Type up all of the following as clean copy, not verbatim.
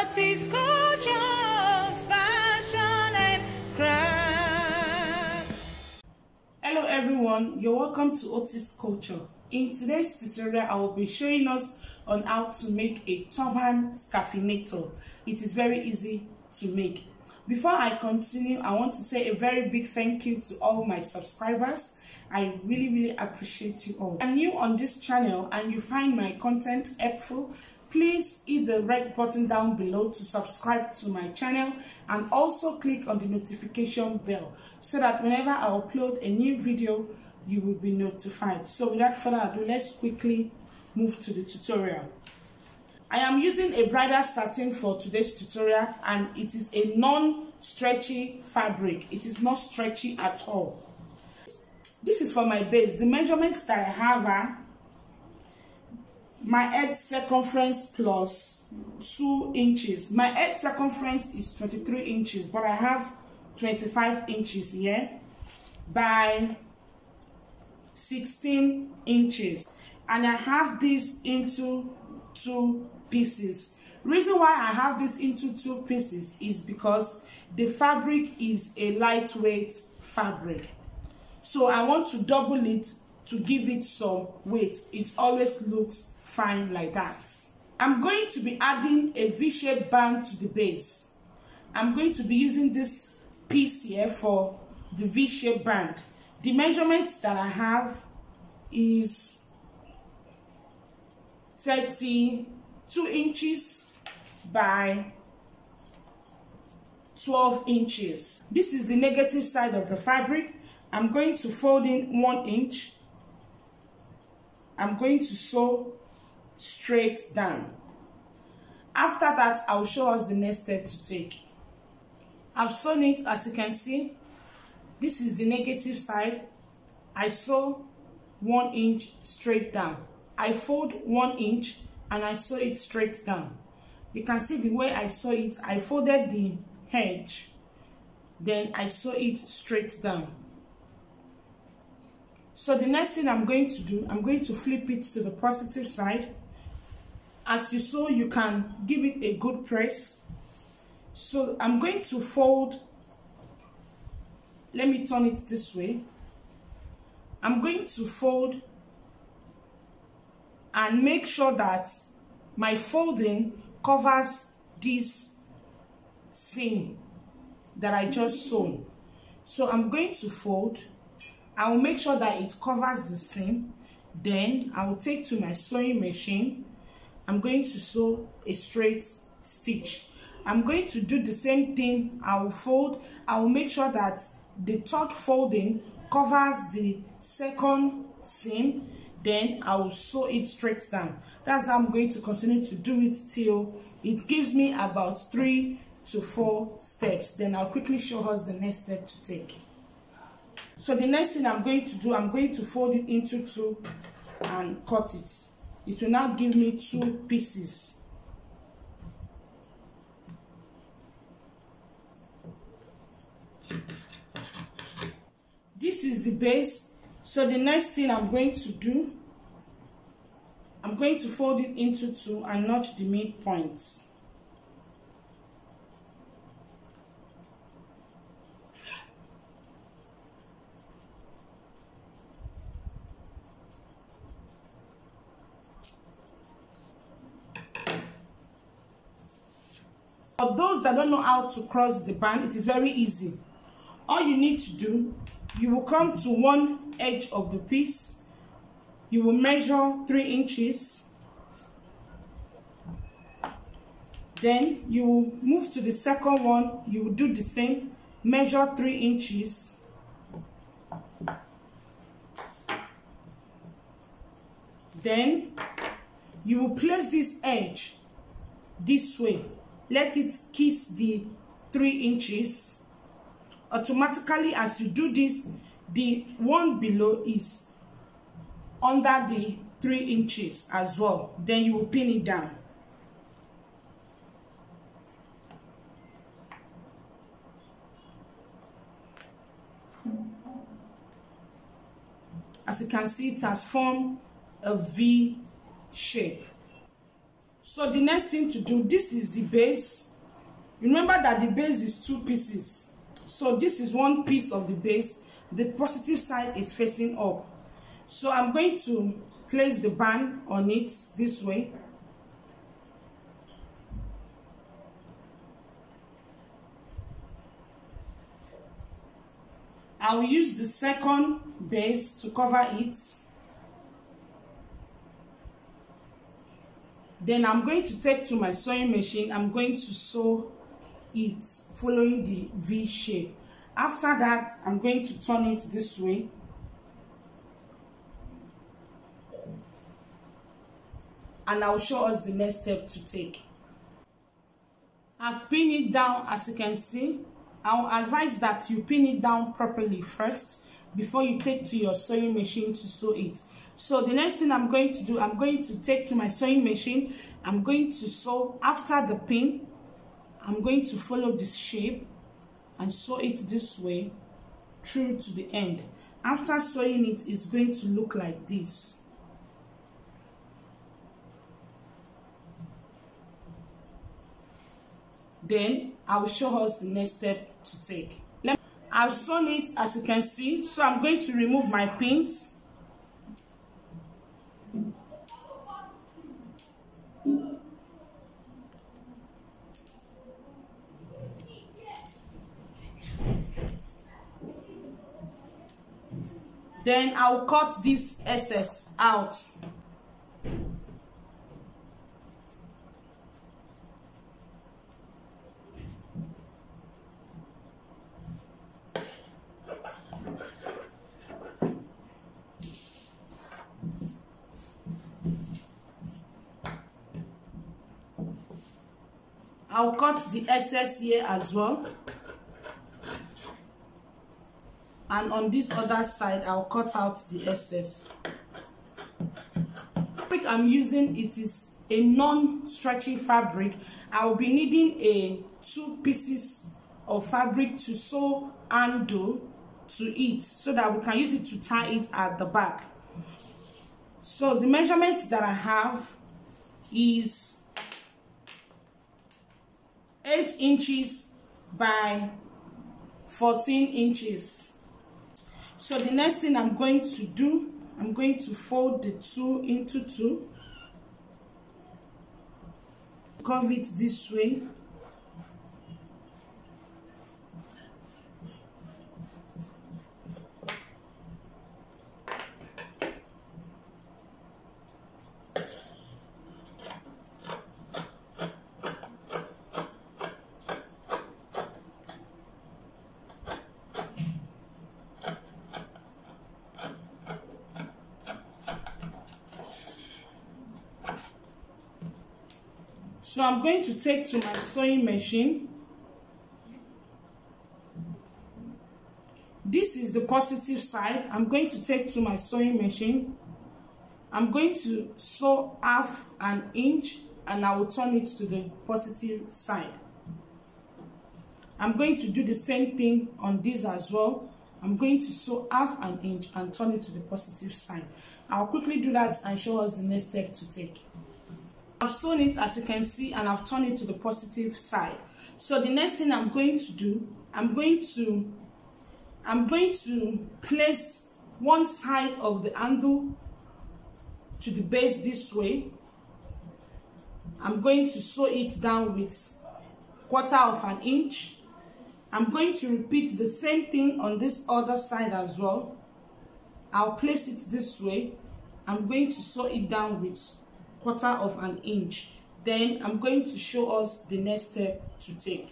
Otis culture, fashion and craft. Hello everyone, you're welcome to Otis Culture. In today's tutorial, I will be showing us on how to make a turban scarfinator. It is very easy to make. Before I continue, I want to say a very big thank you to all my subscribers. I really appreciate you all. If you're new on this channel and you find my content helpful, please hit the red button down below to subscribe to my channel and also click on the notification bell so that whenever I upload a new video, you will be notified. So without further ado, let's quickly move to the tutorial. I am using a bridal satin for today's tutorial, and it is a non-stretchy fabric. It is not stretchy at all. This is for my base. The measurements that I have are my head circumference plus 2 inches. My head circumference is 23 inches, but I have 25 inches here by 16 inches. And I have this into 2 pieces. Reason why I have this into 2 pieces is because the fabric is a lightweight fabric. So I want to double it to give it some weight. It always looks fine like that. I'm going to be adding a V-shaped band to the base. I'm going to be using this piece here for the V-shaped band. The measurement that I have is 32 inches by 12 inches. This is the negative side of the fabric. I'm going to fold in 1 inch. I'm going to sew straight down. After that, I'll show us the next step to take. I've sewn it, as you can see. This is the negative side. I sew 1 inch straight down. I fold 1 inch and I sew it straight down. You can see the way I sew it. I folded the edge, then I sew it straight down. So the next thing I'm going to do, I'm going to flip it to the positive side. As you sew, you can give it a good press. So I'm going to fold. Let me turn it this way. I'm going to fold and make sure that my folding covers this seam that I just sewn. So I'm going to fold. I will make sure that it covers the seam. Then I will take to my sewing machine. I'm going to sew a straight stitch. I'm going to do the same thing. I will fold. I will make sure that the third folding covers the second seam. Then I will sew it straight down. That's how I'm going to continue to do it till it gives me about 3 to 4 steps. Then I'll quickly show us the next step to take. So the next thing I'm going to do, I'm going to fold it into 2 and cut it. It will now give me 2 pieces. This is the base. So the next thing I'm going to do, I'm going to fold it into 2 and notch the midpoints. For those that don't know how to cross the band, it is very easy. All you need to do, you will come to one edge of the piece. You will measure 3 inches. Then you will move to the second one. You will do the same. Measure 3 inches. Then you will place this edge this way. Let it kiss the 3 inches. Automatically, as you do this, the one below is under the 3 inches as well. Then you will pin it down. As you can see, it has formed a V shape. So the next thing to do, this is the base. Remember that the base is 2 pieces. So this is 1 piece of the base. The positive side is facing up. So I'm going to place the band on it this way. I'll use the second base to cover it. Then I'm going to take to my sewing machine. I'm going to sew it following the V shape. After that, I'm going to turn it this way. And I'll show us the next step to take. I've pinned it down, as you can see. I'll advise that you pin it down properly first before you take to your sewing machine to sew it. So the next thing I'm going to do, I'm going to take to my sewing machine. I'm going to sew after the pin. I'm going to follow this shape and sew it this way through to the end. After sewing it, it's going to look like this. Then I'll show us the next step to take. I've sewn it, as you can see, so I'm going to remove my pins. Then I'll cut this excess out. I'll cut the excess here as well. And on this other side, I'll cut out the excess. The fabric I'm using, it is a non-stretchy fabric. I will be needing 2 pieces of fabric to sew handle to it so that we can use it to tie it at the back. So the measurement that I have is 8 inches by 14 inches. So the next thing I'm going to do, I'm going to fold the 2 into 2. Curve it this way. So I'm going to take to my sewing machine. This is the positive side. I'm going to take to my sewing machine. I'm going to sew half an inch and I will turn it to the positive side. I'm going to do the same thing on this as well. I'm going to sew half an inch and turn it to the positive side. I'll quickly do that and show us the next step to take. I've sewn it, as you can see, and I've turned it to the positive side. So the next thing I'm going to do, I'm going to place one side of the handle to the base this way. I'm going to sew it down with 1/4 of an inch. I'm going to repeat the same thing on this other side as well. I'll place it this way. I'm going to sew it down with 1/4 of an inch. Then I'm going to show us the next step to take.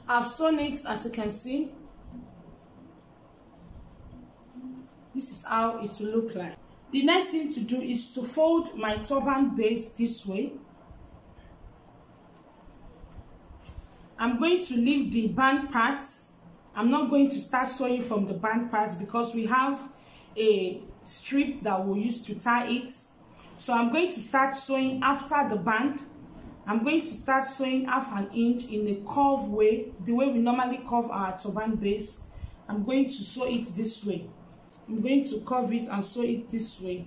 I've sewn it, as you can see. This is how it will look like. The next thing to do is to fold my turban base this way. I'm going to leave the band parts. I'm not going to start sewing from the band parts because we have a strip that we'll use to tie it. So I'm going to start sewing after the band. I'm going to start sewing half an inch in a curved way, the way we normally curve our turban base. I'm going to sew it this way. I'm going to curve it and sew it this way.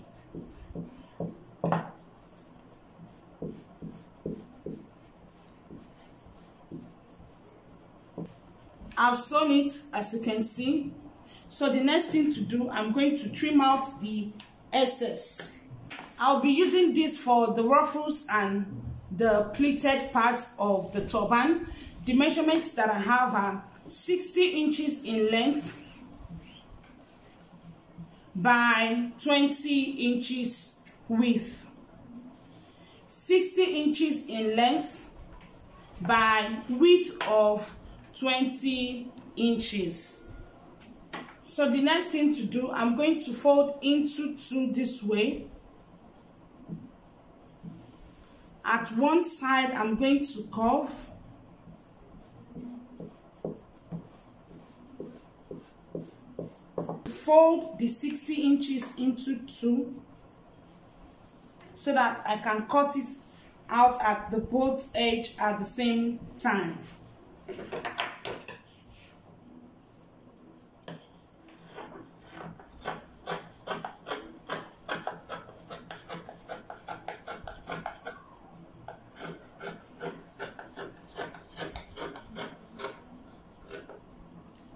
I've sewn it, as you can see. So the next thing to do, I'm going to trim out the excess. I'll be using this for the ruffles and the pleated part of the turban. The measurements that I have are 60 inches in length by 20 inches width. 60 inches in length by width of 20 inches. So the next thing to do, I'm going to fold into two this way. At one side, I'm going to curve. Fold the 60 inches into two so that I can cut it out at the both edge at the same time.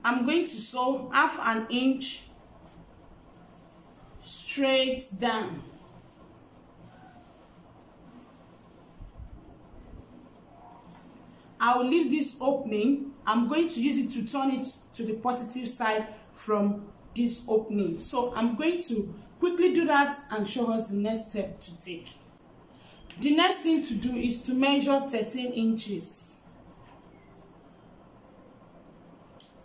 I'm going to sew half an inch straight down. I'll leave this opening. I'm going to use it to turn it to the positive side from this opening. So I'm going to quickly do that and show us the next step to take. The next thing to do is to measure 13 inches.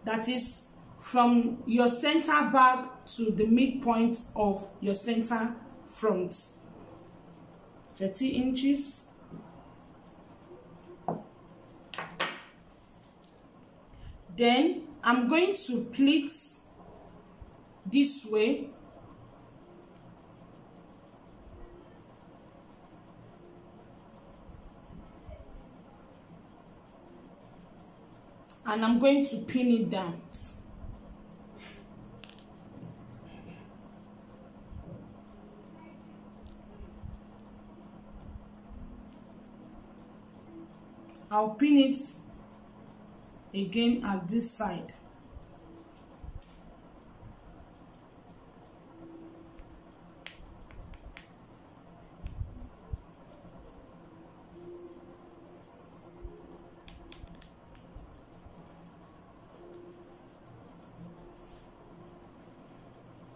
That is from your center back to the midpoint of your center front. 30 inches. Then I'm going to pleat this way. And I'm going to pin it down. I'll pin it again at this side.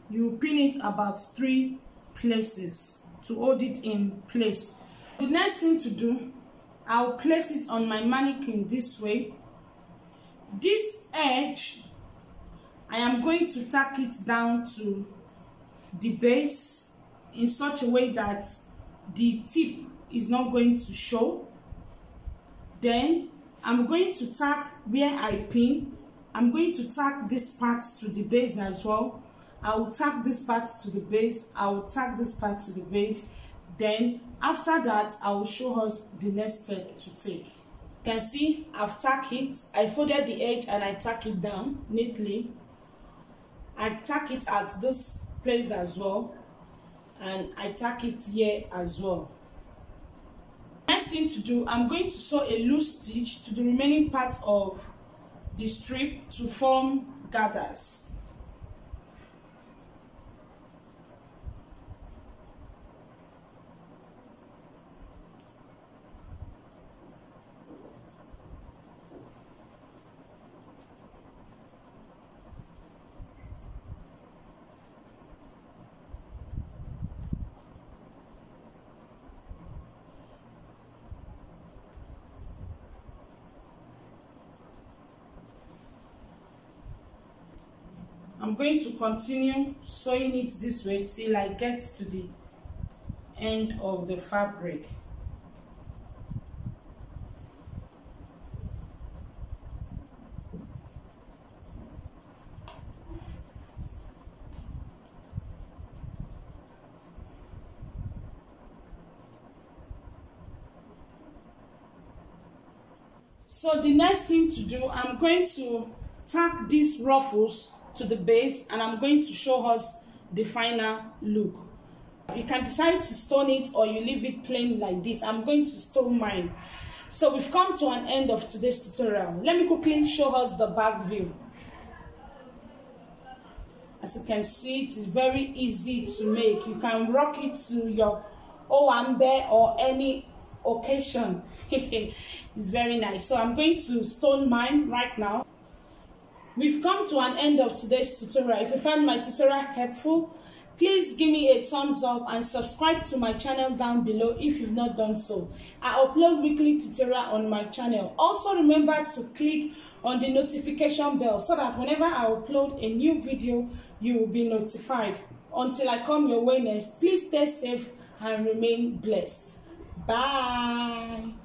You pin it about 3 places to hold it in place. The next thing to do, I'll place it on my mannequin this way. This edge, I am going to tack it down to the base in such a way that the tip is not going to show. Then I'm going to tack where I pin. I'm going to tack this part to the base as well. I will tack this part to the base. I will tack this part to the base. Then after that, I will show us the next step to take. You can see I've tacked it. I folded the edge and I tack it down neatly. I tack it at this place as well, and I tack it here as well. Next thing to do, I'm going to sew a loose stitch to the remaining part of the strip to form gathers. I'm going to continue sewing it this way till I get to the end of the fabric. So the next thing to do, I'm going to tack these ruffles to the base, and I'm going to show us the final look. You can decide to stone it or you leave it plain like this. I'm going to stone mine. So we've come to an end of today's tutorial. Let me quickly show us the back view. As you can see, it is very easy to make. You can rock it to your owambe or any occasion. It's very nice. So I'm going to stone mine right now. We've come to an end of today's tutorial. If you find my tutorial helpful, please give me a thumbs up and subscribe to my channel down below if you've not done so. I upload weekly tutorial on my channel. Also remember to click on the notification bell so that whenever I upload a new video, you will be notified. Until I come your way next, please stay safe and remain blessed. Bye.